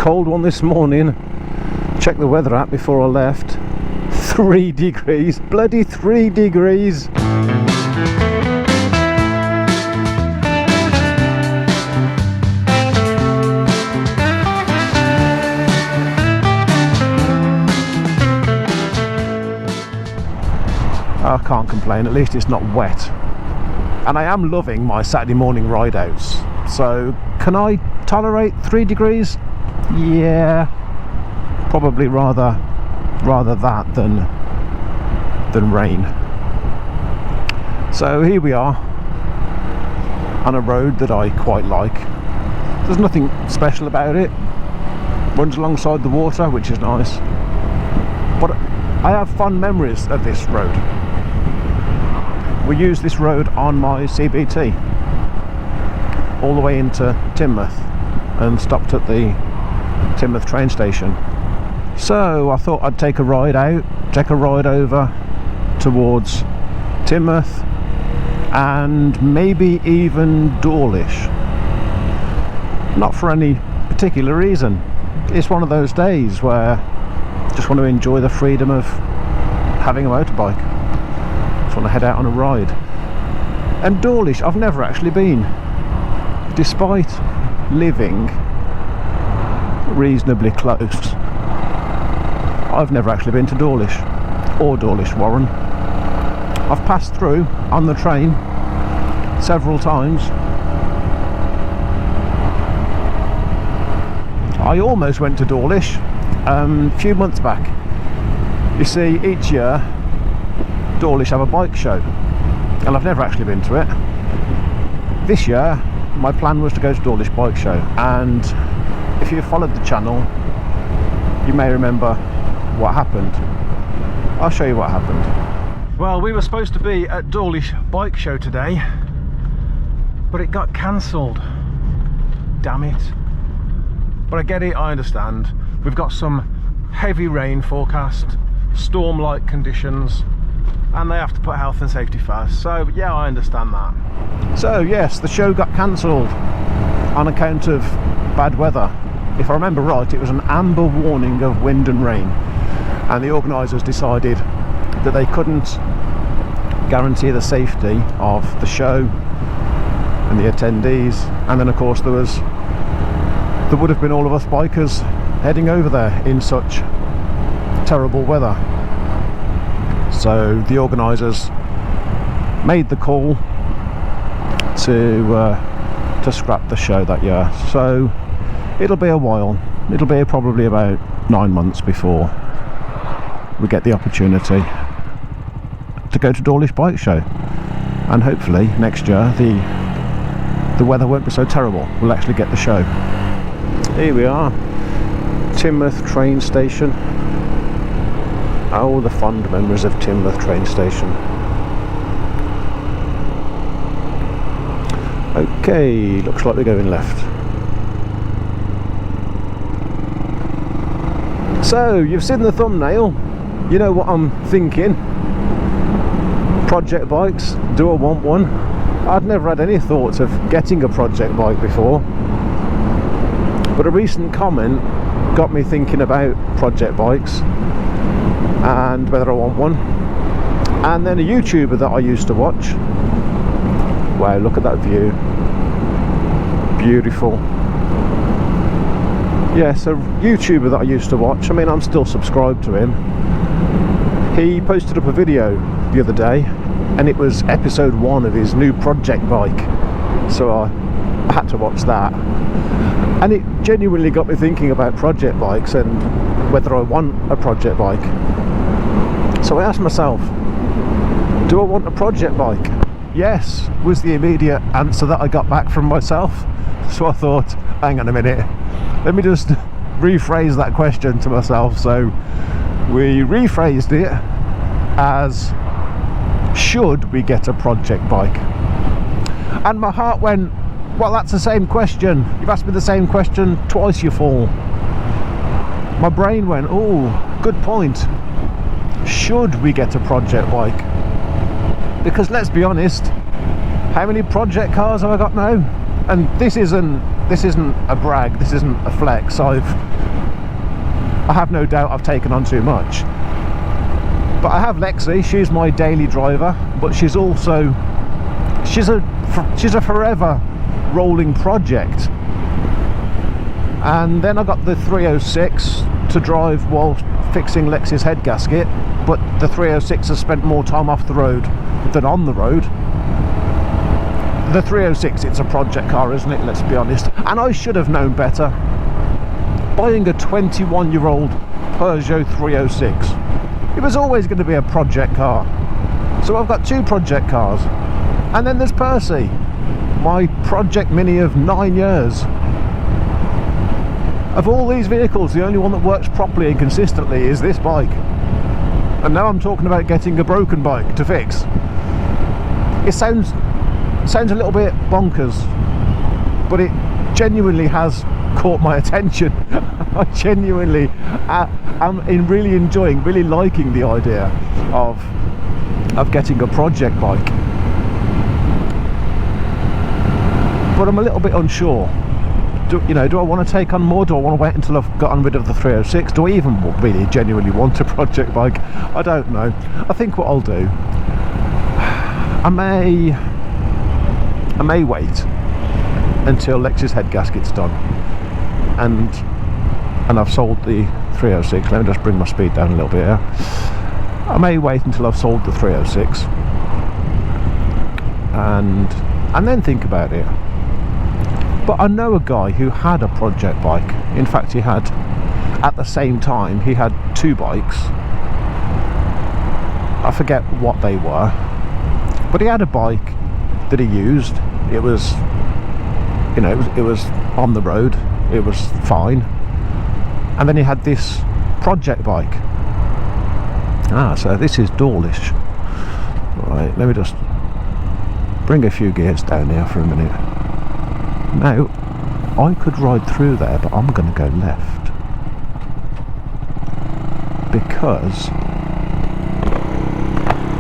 cold one this morning. Checked the weather app before I left. 3 degrees, bloody 3 degrees. I can't complain, at least it's not wet. And I am loving my Saturday morning ride outs. So can I tolerate 3 degrees? Yeah, probably rather that than rain. So here we are on a road that I quite like. There's nothing special about it. Runs alongside the water, which is nice. But I have fond memories of this road. We used this road on my CBT all the way into Teignmouth and stopped at the Teignmouth train station. So I thought I'd take a ride over towards Teignmouth and maybe even Dawlish. Not for any particular reason. It's one of those days where I just want to enjoy the freedom of having a motorbike. Just want to head out on a ride. And Dawlish I've never actually been, despite living reasonably close. I've never actually been to Dawlish or Dawlish Warren. I've passed through on the train several times. I almost went to Dawlish a few months back. You see, each year Dawlish have a bike show, and I've never actually been to it. This year my plan was to go to Dawlish Bike Show, and if you followed the channel you may remember what happened. I'll show you what happened. Well, we were supposed to be at Dawlish Bike Show today, but it got cancelled. Damn it. But I get it, I understand. We've got some heavy rain forecast, storm-like conditions, and they have to put health and safety first. So yeah, I understand that. So yes, the show got cancelled on account of bad weather. If I remember right, it was an amber warning of wind and rain, and the organisers decided that they couldn't guarantee the safety of the show and the attendees. And then of course there would have been all of us bikers heading over there in such terrible weather. So the organisers made the call to scrap the show that year. So it'll be a while. It'll be probably about 9 months before we get the opportunity to go to Dawlish Bike Show, and hopefully next year the weather won't be so terrible. We'll actually get the show. Here we are, Teignmouth train station. Oh, the fond memories of Teignmouth train station. Okay, looks like we're going left. So, you've seen the thumbnail. You know what I'm thinking. Project bikes, do I want one? I'd never had any thoughts of getting a project bike before, but a recent comment got me thinking about project bikes and whether I want one. And then a YouTuber that I used to watch, wow, look at that view, beautiful. Yes, a YouTuber that I used to watch, I mean I'm still subscribed to him, he posted up a video the other day, and it was episode 1 of his new project bike, so I had to watch that. And it genuinely got me thinking about project bikes and whether I want a project bike. So I asked myself, do I want a project bike? Yes, was the immediate answer that I got back from myself. So I thought, hang on a minute, let me just rephrase that question to myself. So we rephrased it as, should we get a project bike? And my heart went, well, that's the same question. You've asked me the same question twice, you fool. My brain went, oh, good point. Should we get a project bike? Because let's be honest, how many project cars have I got now? And this isn't this isn't a brag, this isn't a flex. I have no doubt I've taken on too much. But I have Lexi, she's my daily driver, but she's also, she's a forever rolling project. And then I got the 306 to drive while fixing Lexi's head gasket, but the 306 has spent more time off the road than on the road. The 306, it's a project car, isn't it? Let's be honest. And I should have known better. Buying a 21-year-old Peugeot 306, it was always going to be a project car. So I've got two project cars. And then there's Percy, my project mini of 9 years. Of all these vehicles, the only one that works properly and consistently is this bike. And now I'm talking about getting a broken bike to fix. It sounds a little bit bonkers, but it genuinely has caught my attention. I genuinely am really enjoying, really liking the idea of getting a project bike. But I'm a little bit unsure. Do I want to take on more? Do I want to wait until I've gotten rid of the 306? Do I even really genuinely want a project bike? I don't know. I think what I'll do, I may wait until Lexi's head gasket's done and I've sold the 306. Let me just bring my speed down a little bit here. I may wait until I've sold the 306 and then think about it. But I know a guy who had a project bike. In fact, he had, at the same time, he had two bikes. I forget what they were, but he had a bike that he used. It was, it was on the road. It was fine. And then he had this project bike. So this is Dawlish. Right, let me just bring a few gears down here for a minute. Now, I could ride through there, but I'm going to go left. Because,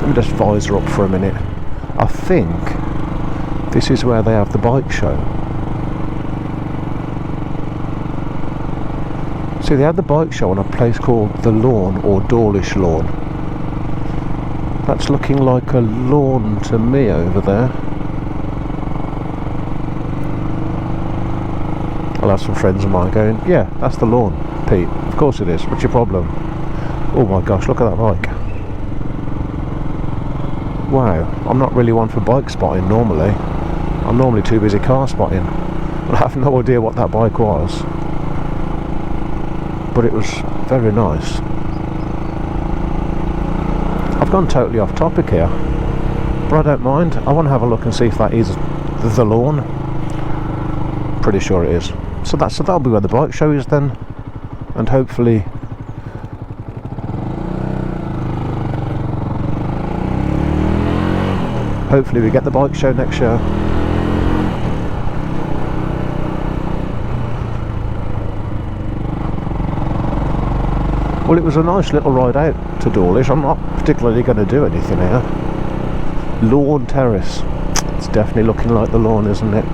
let me just visor up for a minute. I think this is where they have the bike show. See, they had the bike show on a place called The Lawn, or Dawlish Lawn. That's looking like a lawn to me over there. I'll have some friends of mine going, yeah, that's the lawn, Pete. Of course it is. What's your problem? Oh my gosh, look at that bike. Wow, I'm not really one for bike spotting normally. I'm normally too busy car spotting. I have no idea what that bike was. But it was very nice. I've gone totally off topic here, but I don't mind. I want to have a look and see if that is the lawn. Pretty sure it is. So that'll be where the bike show is then, and hopefully we get the bike show next year. Well, it was a nice little ride out to Dawlish. I'm not particularly going to do anything here. Lawn Terrace. It's definitely looking like the lawn, isn't it?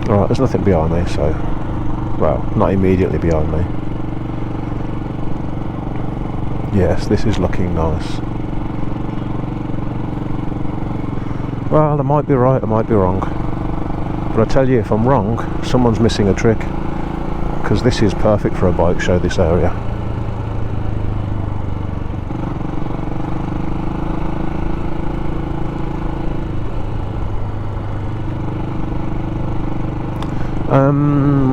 Alright, there's nothing behind me, so... well, not immediately behind me. Yes, this is looking nice. Well, I might be right, I might be wrong. But I tell you, if I'm wrong, someone's missing a trick. Because this is perfect for a bike show, this area.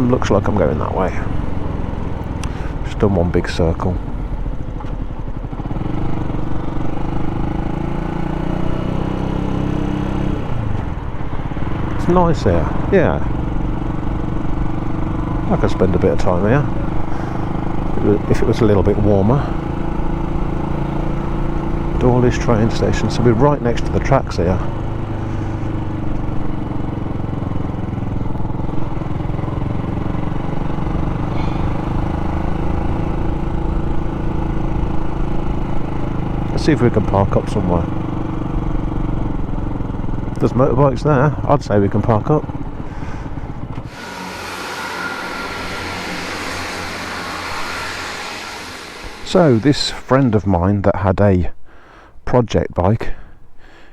Looks like I'm going that way. Just done one big circle. It's nice here, yeah. I could spend a bit of time here if it was a little bit warmer. Dawlish train station, so we're right next to the tracks here. Let's see if we can park up somewhere. There's motorbikes there. I'd say we can park up. So this friend of mine that had a project bike,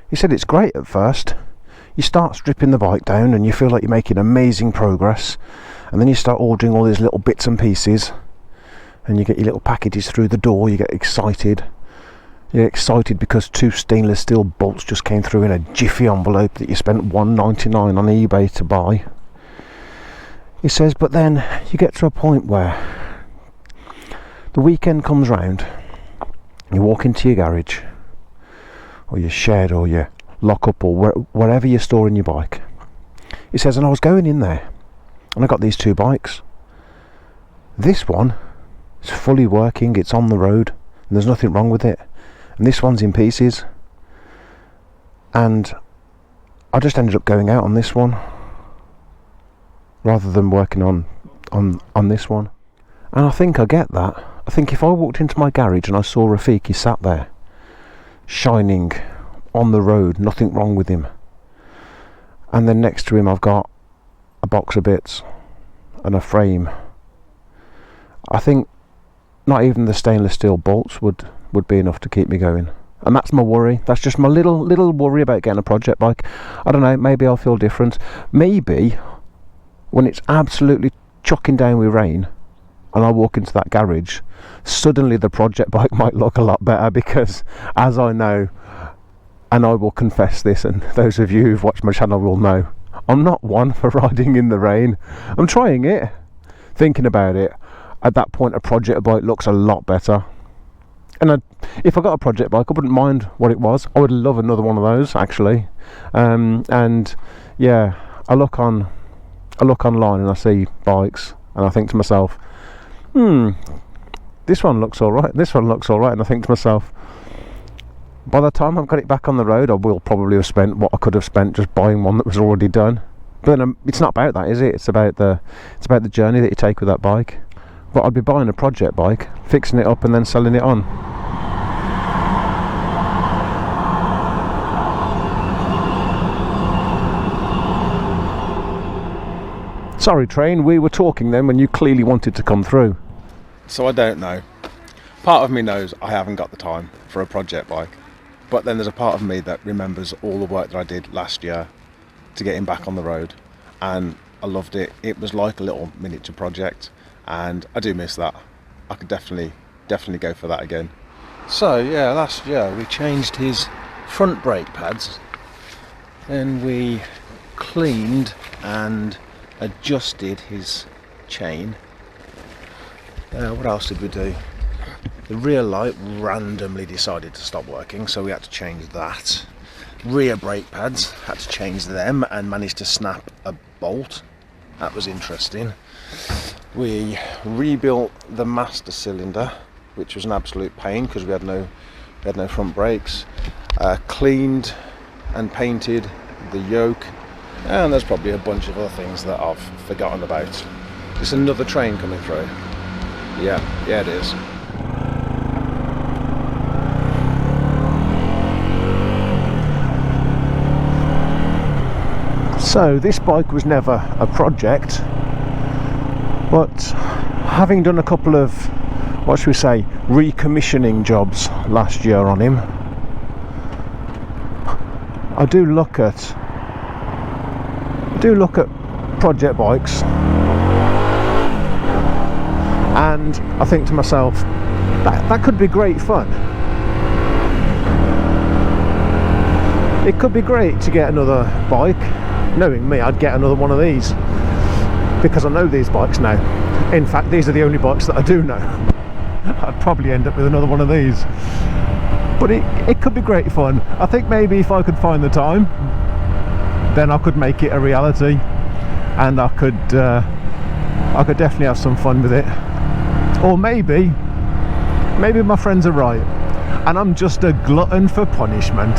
he said it's great at first. You start stripping the bike down and you feel like you're making amazing progress, and then you start ordering all these little bits and pieces and you get your little packages through the door. You get excited. You get excited because 2 stainless steel bolts just came through in a jiffy envelope that you spent $1.99 on eBay to buy. He says, but then you get to a point where the weekend comes round, you walk into your garage or your shed or your lock-up or wherever you're storing your bike. He says, and I was going in there and I got these 2 bikes. This one is fully working, it's on the road and there's nothing wrong with it, and this one's in pieces, and I just ended up going out on this one rather than working on this one. And I think I get that. I think if I walked into my garage and I saw Rafiki sat there shining on the road, nothing wrong with him, and then next to him I've got a box of bits and a frame, I think not even the stainless steel bolts would be enough to keep me going. And that's my worry. That's just my little worry about getting a project bike. I don't know, maybe I'll feel different. Maybe when it's absolutely chucking down with rain and I walk into that garage, suddenly the project bike might look a lot better, because as I know, and I will confess this, and those of you who've watched my channel will know, I'm not one for riding in the rain. I'm trying it, thinking about it. At that point a project bike looks a lot better. And if I got a project bike, I wouldn't mind what it was. I would love another one of those, actually. And yeah, I look online and I see bikes and I think to myself, this one looks alright, this one looks alright, and I think to myself, by the time I've got it back on the road, I will probably have spent what I could have spent just buying one that was already done. But it's not about that, is it? It's about the journey that you take with that bike. But I'd be buying a project bike, fixing it up and then selling it on. Sorry train, we were talking then when you clearly wanted to come through. So I don't know. Part of me knows I haven't got the time for a project bike, but then there's a part of me that remembers all the work that I did last year to get him back on the road, and I loved it. It was like a little miniature project, and I do miss that. I could definitely go for that again. So yeah, last year we changed his front brake pads, then we cleaned and adjusted his chain. What else did we do? The rear light randomly decided to stop working, so we had to change that. Rear brake pads, had to change them and managed to snap a bolt. That was interesting. We rebuilt the master cylinder, which was an absolute pain because we had no front brakes. Cleaned and painted the yoke, and there's probably a bunch of other things that I've forgotten about. It's another train coming through. Yeah, it is. So this bike was never a project, but having done a couple of, what should we say, recommissioning jobs last year on him, I do look at project bikes, and I think to myself, that could be great fun. It could be great to get another bike. Knowing me, I'd get another one of these because I know these bikes now. In fact, these are the only bikes that I do know. I'd probably end up with another one of these, but it could be great fun. I think maybe if I could find the time, then I could make it a reality, and I could definitely have some fun with it. Or maybe my friends are right and I'm just a glutton for punishment.